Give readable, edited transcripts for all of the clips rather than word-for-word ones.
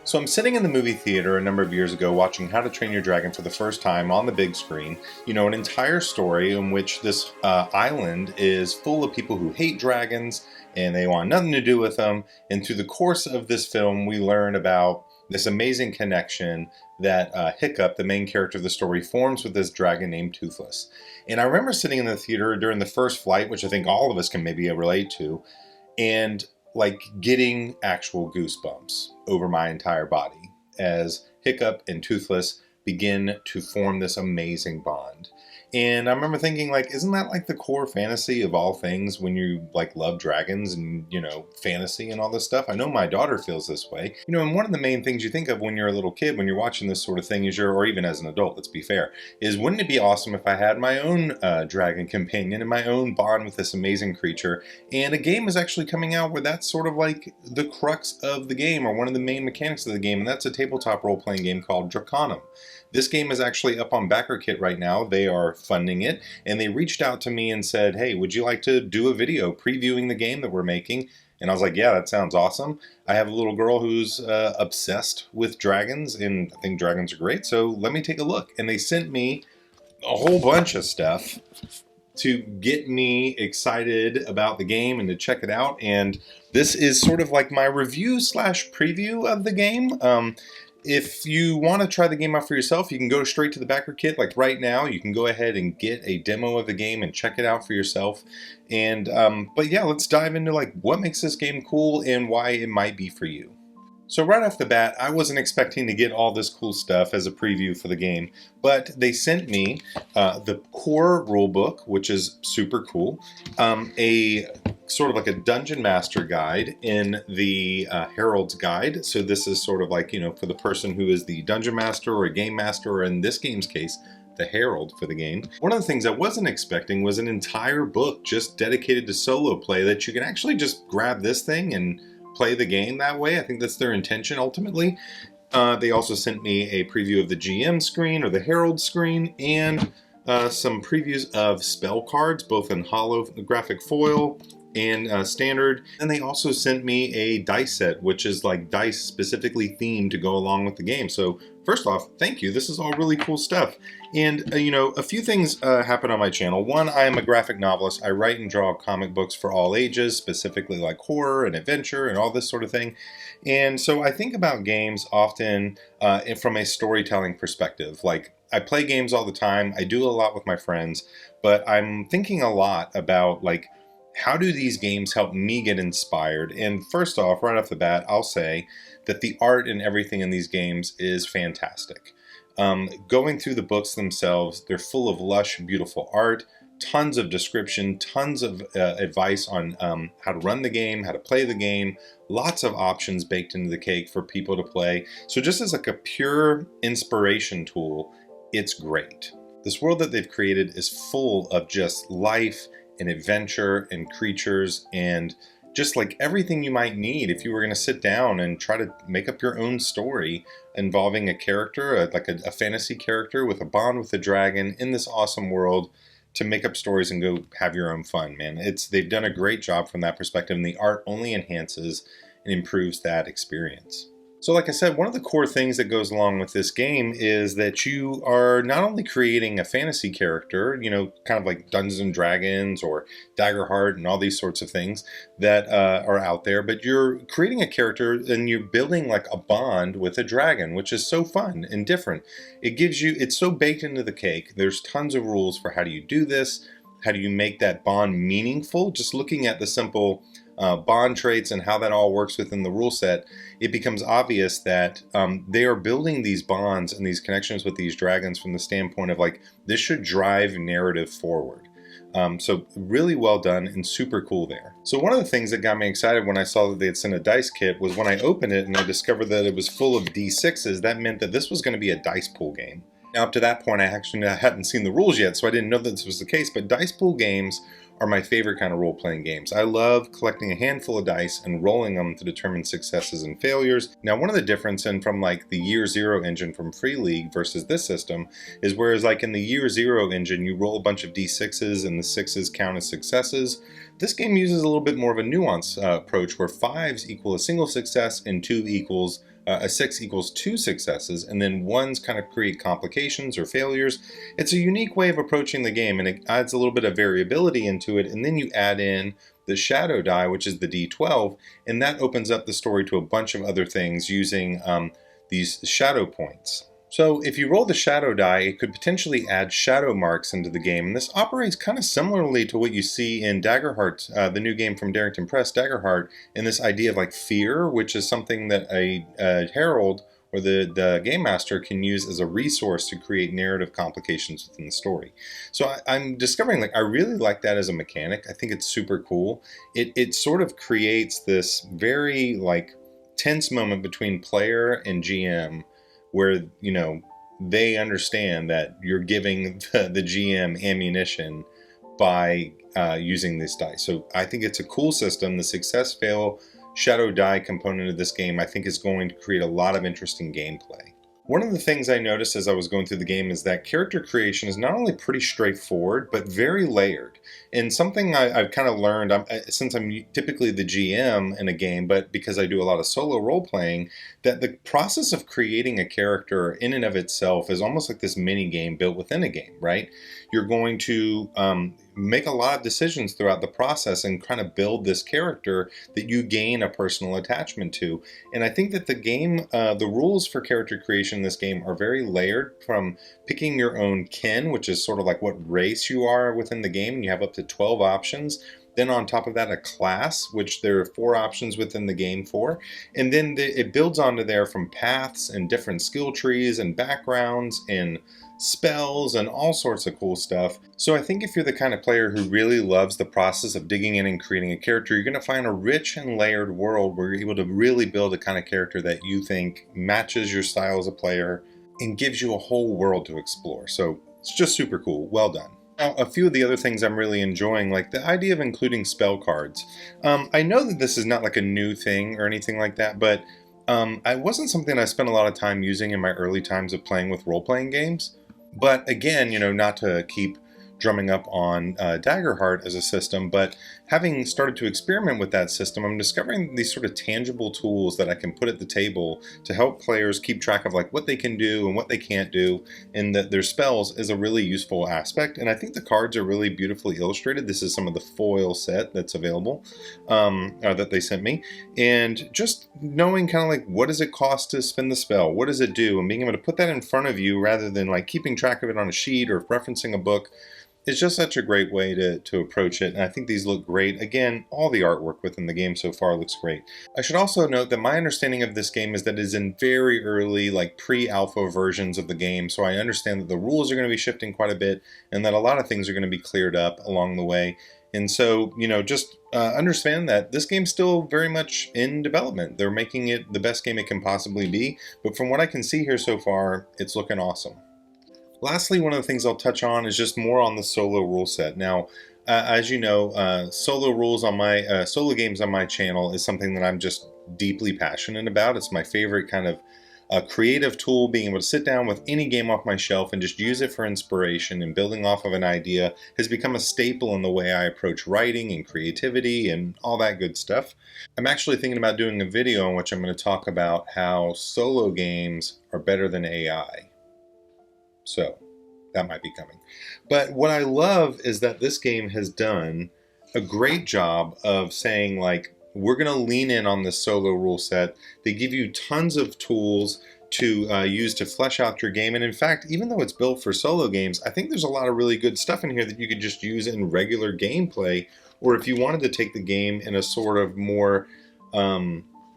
So I'm sitting in the movie theater a number of years ago watching How to Train Your Dragon for the first time on the big screen. You know, an entire story in which this island is full of people who hate dragons and they want nothing to do with them. And through the course of this film, we learn about this amazing connection that Hiccup, the main character of the story, forms with this dragon named Toothless. And I remember sitting in the theater during the first flight, which I think all of us can maybe relate to, and like getting actual goosebumps over my entire body as Hiccup and Toothless begin to form this amazing bond. And I remember thinking, like, isn't that like the core fantasy of all things when you like love dragons and, you know, fantasy and all this stuff? I know my daughter feels this way. You know, and one of the main things you think of when you're a little kid, when you're watching this sort of thing, is or even as an adult, let's be fair, is wouldn't it be awesome if I had my own dragon companion and my own bond with this amazing creature? And a game is actually coming out where that's sort of like the crux of the game, or one of the main mechanics of the game, and that's a tabletop role-playing game called Drakonym. This game is actually up on Backerkit right now. They are funding it, and they reached out to me and said, hey, would you like to do a video previewing the game that we're making? And I was like, yeah, that sounds awesome. I have a little girl who's obsessed with dragons, and I think dragons are great, so let me take a look. And they sent me a whole bunch of stuff to get me excited about the game and to check it out. And this is sort of like my review slash preview of the game. If you want to try the game out for yourself, you can go straight to the Backerkit. Like right now, you can go ahead and get a demo of the game and check it out for yourself. And but yeah, let's dive into like what makes this game cool and why it might be for you. So right off the bat, I wasn't expecting to get all this cool stuff as a preview for the game, but they sent me the core rulebook, which is super cool, a sort of like a dungeon master guide in the Herald's guide. So this is sort of like, you know, for the person who is the dungeon master or a game master, or in this game's case, the Herald for the game. One of the things I wasn't expecting was an entire book just dedicated to solo play that you can actually just grab this thing and play the game that way. I think that's their intention ultimately. They also sent me a preview of the GM screen or the Herald screen, and some previews of spell cards, both in holographic foil and standard. And they also sent me a dice set, which is like dice specifically themed to go along with the game. So first off, thank you. This is all really cool stuff. And you know, a few things happen on my channel. One, I am a graphic novelist. I write and draw comic books for all ages, specifically like horror and adventure and all this sort of thing. And so I think about games often from a storytelling perspective. Like, I play games all the time. I do a lot with my friends, but I'm thinking a lot about like, how do these games help me get inspired? And first off, right off the bat, I'll say that the art and everything in these games is fantastic. Going through the books themselves, they're full of lush, beautiful art, tons of description, tons of advice on how to run the game, how to play the game, lots of options baked into the cake for people to play. So just as like a pure inspiration tool, it's great. This world that they've created is full of just life and adventure and creatures and just like everything you might need if you were going to sit down and try to make up your own story involving a character, like a fantasy character with a bond with a dragon in this awesome world, to make up stories and go have your own fun, man. They've done a great job from that perspective, and the art only enhances and improves that experience. So like I said, one of the core things that goes along with this game is that you are not only creating a fantasy character, you know, kind of like Dungeons and Dragons or Daggerheart and all these sorts of things that are out there, but you're creating a character and you're building like a bond with a dragon, which is so fun and different. It's so baked into the cake. There's tons of rules for how do you do this, how do you make that bond meaningful. Just looking at the simple bond traits and how that all works within the rule set, it becomes obvious that they are building these bonds and these connections with these dragons from the standpoint of like, this should drive narrative forward. So really well done and super cool there. So one of the things that got me excited when I saw that they had sent a dice kit was when I opened it and I discovered that it was full of D6s. That meant that this was going to be a dice pool game. Now, up to that point, I actually hadn't seen the rules yet, so I didn't know that this was the case, but dice pool games are my favorite kind of role-playing games. I love collecting a handful of dice and rolling them to determine successes and failures. Now, one of the differences from like the Year Zero engine from Free League versus this system is whereas like in the Year Zero engine, you roll a bunch of D6s and the 6s count as successes. This game uses a little bit more of a nuanced approach where 5s equal a single success and 2 equals a 6 equals 2 successes, and then 1's kind of create complications or failures. It's a unique way of approaching the game, and it adds a little bit of variability into it, and then you add in the shadow die, which is the D12, and that opens up the story to a bunch of other things using these shadow points. So if you roll the shadow die, it could potentially add shadow marks into the game. And this operates kind of similarly to what you see in Daggerheart, the new game from Darrington Press, Daggerheart, and this idea of like fear, which is something that a herald or the game master can use as a resource to create narrative complications within the story. So I'm discovering like I really like that as a mechanic. I think it's super cool. It sort of creates this very like tense moment between player and GM, where, you know, they understand that you're giving the GM ammunition by using this dice. So I think it's a cool system. The success fail shadow die component of this game, I think, is going to create a lot of interesting gameplay. One of the things I noticed as I was going through the game is that character creation is not only pretty straightforward, but very layered. And something I've kind of learned, since I'm typically the GM in a game, but because I do a lot of solo role-playing, that the process of creating a character in and of itself is almost like this mini game built within a game, right? You're going to make a lot of decisions throughout the process and kind of build this character that you gain a personal attachment to. And I think that the game, the rules for character creation in this game are very layered, from picking your own kin, which is sort of like what race you are within the game, and you have up to 12 options. Then on top of that, a class, which there are 4 options within the game for. And then it builds onto there from paths and different skill trees and backgrounds and spells and all sorts of cool stuff. So I think if you're the kind of player who really loves the process of digging in and creating a character, you're going to find a rich and layered world where you're able to really build a kind of character that you think matches your style as a player and gives you a whole world to explore. So it's just super cool. Well done. Now, a few of the other things I'm really enjoying, like the idea of including spell cards. I know that this is not like a new thing or anything like that, but it wasn't something I spent a lot of time using in my early times of playing with role-playing games. But again, you know, not to keep drumming up on Daggerheart as a system, but having started to experiment with that system, I'm discovering these sort of tangible tools that I can put at the table to help players keep track of like what they can do and what they can't do, and that their spells is a really useful aspect. And I think the cards are really beautifully illustrated. This is some of the foil set that's available that they sent me, and just knowing kind of like what does it cost to spend the spell, what does it do, and being able to put that in front of you rather than like keeping track of it on a sheet or referencing a book. It's just such a great way to approach it, and I think these look great. Again, all the artwork within the game so far looks great. I should also note that my understanding of this game is that it is in very early, like pre-alpha versions of the game, so I understand that the rules are going to be shifting quite a bit, and that a lot of things are going to be cleared up along the way. And so, you know, just understand that this game's still very much in development. They're making it the best game it can possibly be, but from what I can see here so far, it's looking awesome. Lastly, one of the things I'll touch on is just more on the solo rule set. Now, as you know, solo rules on my solo games on my channel is something that I'm just deeply passionate about. It's my favorite kind of creative tool. Being able to sit down with any game off my shelf and just use it for inspiration and building off of an idea has become a staple in the way I approach writing and creativity and all that good stuff. I'm actually thinking about doing a video in which I'm going to talk about how solo games are better than AI. So that might be coming. But what I love is that this game has done a great job of saying, like, we're going to lean in on this solo rule set. They give you tons of tools to use to flesh out your game. And in fact, even though it's built for solo games, I think there's a lot of really good stuff in here that you could just use in regular gameplay. Or if you wanted to take the game in a sort of more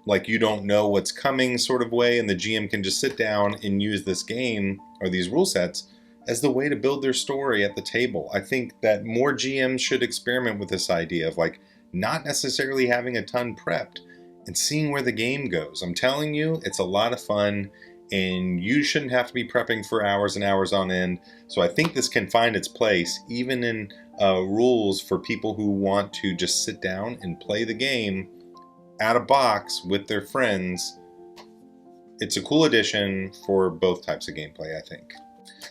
like you don't know what's coming sort of way, and the GM can just sit down and use this game or these rule sets as the way to build their story at the table. I think that more GMs should experiment with this idea of like not necessarily having a ton prepped and seeing where the game goes. I'm telling you, it's a lot of fun, and you shouldn't have to be prepping for hours and hours on end. So I think this can find its place even in rules for people who want to just sit down and play the game out of box with their friends. It's a cool addition for both types of gameplay, I think.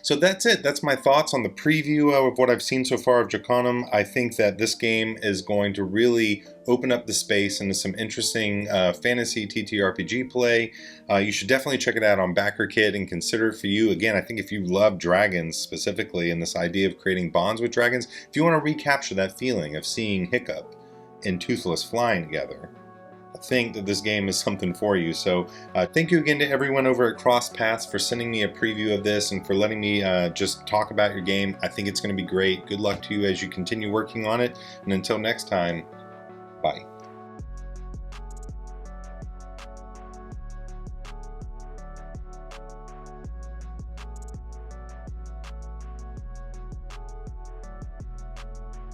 So that's it. That's my thoughts on the preview of what I've seen so far of Drakonym. I think that this game is going to really open up the space into some interesting fantasy TTRPG play. You should definitely check it out on Backerkit and consider it for you. Again, I think if you love dragons specifically and this idea of creating bonds with dragons, if you want to recapture that feeling of seeing Hiccup and Toothless flying together, I think that this game is something for you. So thank you again to everyone over at Cross Paths for sending me a preview of this and for letting me just talk about your game. I think it's going to be great. Good luck to you as you continue working on it. And until next time, bye.